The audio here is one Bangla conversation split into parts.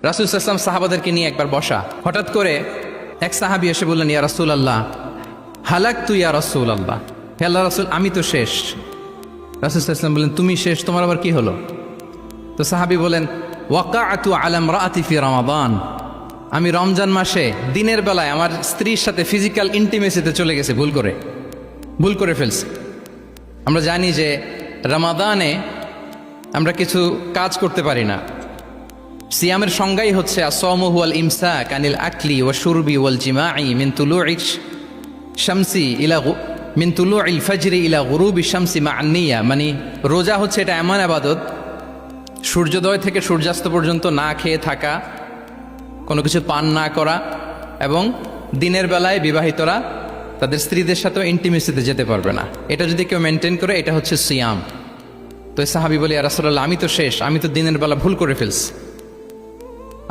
রাসূল সাল্লাল্লাহু আলাইহি ওয়াসাল্লাম সাহাবাদেরকে নিয়ে একবার বসা, হঠাৎ করে এক সাহাবী এসে বললেন, ইয়া রাসূলুল্লাহ হালাকতু ইয়া রাসূলুল্লাহ, হে আল্লাহর রাসূল আমি তো শেষ। রাসূল সাল্লাল্লাহু আলাইহি ওয়াসাল্লাম বললেন, তুমি শেষ, তোমার আবার কি হলো? তো সাহাবী বলেন, ওয়াকাআতু আলা ইমরাআতি ফি রমাদান, আমি রমজান মাসে দিনের বেলায় আমার স্ত্রীর সাথে ফিজিক্যাল ইন্টিমেসিতে চলে গেছে, ভুল করে ফেলছি। আমরা জানি যে রমাদানে আমরা কিছু কাজ করতে পারি না। সিয়ামের সংজ্ঞাই হচ্ছে আসওমু হুয়াল ইমসাক আনিল আকলি ওয়া শুরবি ওয়াল জিমাই মিন তুলুইশ শামসি ইলা মিন তুলুইল ফাজরি ইলা গুরুবি শামসি মা আন-নিয়া, মানে রোজা হচ্ছে এটা এমন ইবাদত, সূর্যোদয় থেকে সূর্যাস্ত পর্যন্ত না খেয়ে থাকা, কোনো কিছু পান না করা, এবং দিনের বেলায় বিবাহিতরা তাদের স্ত্রীদের সাথেও ইন্টিমেসিতে যেতে পারবে না। এটা যদি কেউ মেনটেন করে, এটা হচ্ছে সিয়াম। তো সাহাবী বলে, ইয়া রাসূলুল্লাহ আমি তো শেষ, আমি তো দিনের বেলা ভুল করে ফেলছি,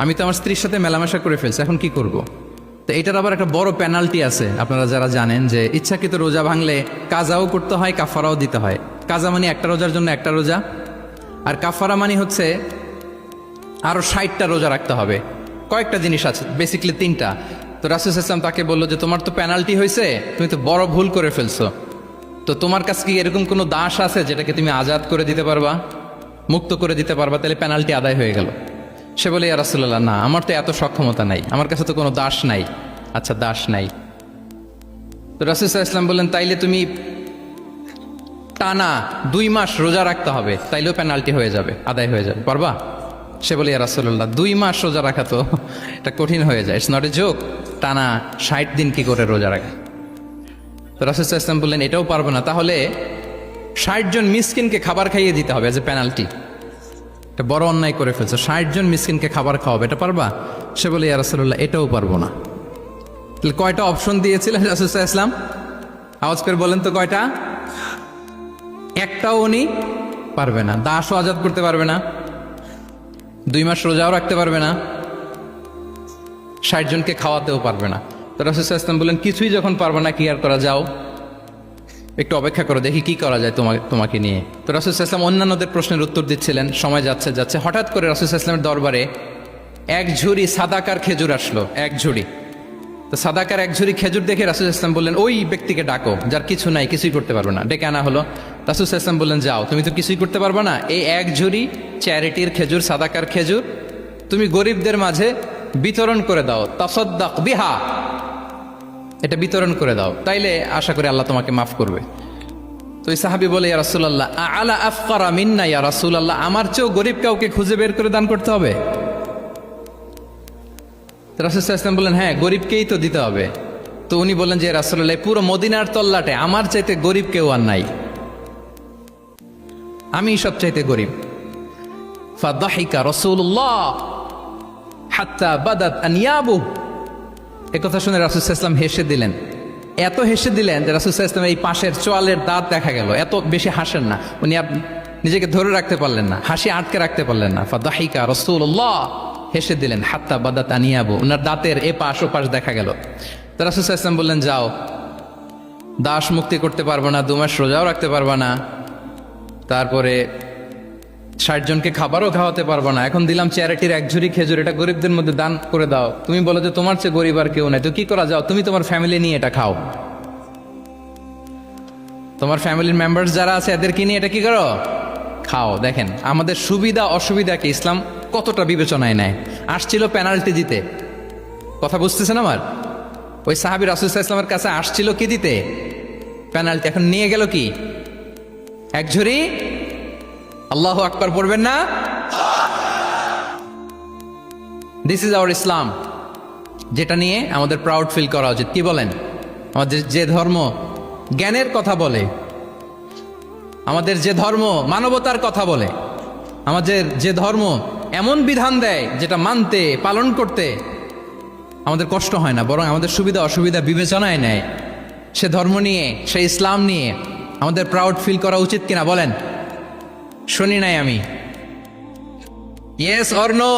আমি তো আমার স্ত্রীর সাথে মেলামেশা করে ফেলছি, এখন কি করব? তো এটার আবার একটা বড় পেনাল্টি আছে, আপনারা যারা জানেন যে ইচ্ছাকৃত রোজা ভাঙলে কাজাও করতে হয়, কাফারাও দিতে হয়। কাজা মানে একটা রোজার জন্য একটা রোজা, আর কাফারা মানে হচ্ছে আরো 60টা রোজা রাখতে হবে। কয়েকটা জিনিস আছে, বেসিক্যালি 3টা। তো রাসূল সাল্লাল্লাহু আলাইহি ওয়াসাল্লাম তাকে বললো যে তোমার তো পেনাল্টি হয়েছে, তুমি তো বড় ভুল করে ফেলছো, তো তোমার কাছে কি এরকম কোনো দাস আছে যেটাকে তুমি আজাদ করে দিতে পারবা, মুক্ত করে দিতে পারবা, তাহলে পেনাল্টি আদায় হয়ে গেল। সে বলে, ইয়া রাসূলুল্লাহ না, আমার তো এত সক্ষমতা নাই, আমার কাছে তো কোনো দাস নাই। আচ্ছা দাস নাই। তো রাসূল সাল্লাল্লাহু আলাইহি ওয়াসাল্লাম বললেন, তাইলে তুমি টানা 2 মাস রোজা রাখতে হবে, তাইলেও পেনাল্টি হয়ে যাবে, আদায় হয়ে যাবে, পারবা? সে বলে, ইয়া রাসূলুল্লাহ 2 মাস রোজা রাখা তো এটা কঠিন হয়ে যায়, ইটস নট এ জোক, টানা 60 দিন কি করে রোজা রাখা? তো রাসূল সাল্লাল্লাহু আলাইহি ওয়াসাল্লাম বললেন, এটাও পারবো না, তাহলে 60 জন মিসকিনকে খাবার খাইয়ে দিতে হবে এজ এ পেনাল্টি। এটা বড় অন্যায় করে ফেলছো, 60 জন মিসকিনকে খাবার খাওয়াবে, এটা পারবা? সে বলে, ইয়া রাসূলুল্লাহ এটাও পারবো না। তাহলে কয়টা অপশন দিয়েছিলেন রাসূল সাল্লাল্লাহু আলাইহি ওয়াসাল্লাম? আওয়াজ করে বলেন তো কয়টা? একটাও উনি পারবে না। দাসও আজাদ করতে পারবে না, 2 মাস রোজাও রাখতে পারবে না, 60 জনকে খাওয়াতেও পারবে না। তো রাসূল সাল্লাল্লাহু আলাইহি ওয়াসাল্লাম বললেন, কিছুই যখন পারবে না, কি আর করা, যাও একটু অপেক্ষা করো, দেখি কি করা যায় তোমাকে নিয়ে। তো রাসূল সাল্লাল্লাহু আলাইহি ওয়াসাল্লাম অন্যান্যদের প্রশ্নের উত্তর দিচ্ছিলেন, সময় যাচ্ছে, হঠাৎ করে রাসূল সাল্লাল্লাহু আলাইহি ওয়াসাল্লামের দরবারে এক ঝুড়ি সাদাকার খেজুর আসলো, এক ঝুড়ি। তো সাদাকার এক ঝুড়ি খেজুর দেখে রাসূল সাল্লাল্লাহু আলাইহি ওয়াসাল্লাম বললেন, ওই ব্যক্তিকে ডাকো যার কিছু নাই, কিছুই করতে পারবে না। ডেকে আনা হলো। রাসূল সাল্লাল্লাহু আলাইহি ওয়াসাল্লাম বললেন, যাও, তুমি তো কিছুই করতে পারবে না, এই এক ঝুড়ি চ্যারিটির খেজুর, সাদাকার খেজুর তুমি গরিবদের মাঝে বিতরণ করে দাও, তাসাদ্দাক বিহা, এটা বিতরণ করে দাও, তাইলে আশা করি আল্লাহ তোমাকে মাফ করবে। তো এই সাহাবী বলে, ইয়া রাসূলুল্লাহ আলা আফকারা মিন্না ইয়া রাসূলুল্লাহ, আমার চেয়েও গরিব কাউকে খুঁজে বের করে দান করতে হবে? রাসূল সাল্লাল্লাহু আলাইহি ওয়াসাল্লাম বললেন, হ্যাঁ, গরিবকেই তো দিতে হবে। তো উনি বললেন যে, রাসূলুল্লাহ পুরো মদিনার তল্লাটে আমার চাইতে গরিব কেউ আর নাই, আমি সবচাইতে গরিব। ফাদাহিকা রাসূলুল্লাহ হাত্তা বাদাত আনিয়াবু, একথা শুনে রাসূল সাল্লাল্লাহু আলাইহি ওয়াসাল্লাম হেসে দিলেন, এত হেসে দিলেন যে রাসূল সাল্লাল্লাহু আলাইহি ওয়াসাল্লামের এই পাশের চোয়ালের দাঁত দেখা গেল। এত বেশি হাসেন না উনি, নিজেকে ধরে রাখতে পারলেন না, হাসি আটকে রাখতে পারলেন না। ফাদাহিকা রাসূলুল্লাহ, হেসে দিলেন, হাত্তা বাদাত আনিয়াবু, ওনার দাঁতের এপাশ ওপাশ দেখা গেল। তো রাসূল সাল্লাল্লাহু আলাইহি ওয়াসাল্লাম বললেন, যাও, দাস মুক্তি করতে পারবো না, 2 মাস রোজাও রাখতে পারবো না, তারপরে 60 জনকে খাবারও খাওয়াতে পারবো না, এখন দিলাম চ্যারিটির এক ঝুড়ি খেজুর, এটা গরিবদের মধ্যে দান করে দাও। তুমি বলো যে তোমার চেয়ে গরিব আর কেউ নাই, তো কি করা, যাও তুমি তোমার ফ্যামিলি নিয়ে এটা খাও, তোমার ফ্যামিলির মেম্বার্স যারা আছে এদেরকে নিয়ে এটা কি করো, খাও। দেখেন আমাদের সুবিধা অসুবিধাকে ইসলাম কতটা বিবেচনায় নেয়। আসছিল পেনাল্টি দিতে, কথা বুঝতেছেন আমার? ওই সাহাবী রাসূল সাল্লাল্লাহু আলাইহি ওয়াসাল্লামের কাছে আসছিল কি দিতে, পেনাল্টি, এখন নিয়ে গেল কি, এক ঝুড়ি। আল্লাহু আকবার পড়বেন না? দিস ইজ আওয়ার ইসলাম, যেটা নিয়ে আমাদের প্রাউড ফিল করা উচিত। কি বলেন? আমাদের যে ধর্ম জ্ঞানের কথা বলে, আমাদের যে ধর্ম মানবতার কথা বলে, আমাদের যে ধর্ম এমন বিধান দেয় যেটা মানতে পালন করতে আমাদের কষ্ট হয় না, বরং আমাদের সুবিধা অসুবিধা বিবেচনায় নেয়, সে ধর্ম নিয়ে, সে ইসলাম নিয়ে আমাদের প্রাউড ফিল করা উচিত কিনা বলেন? শুনি নাই আমি, ইয়েস অর নো?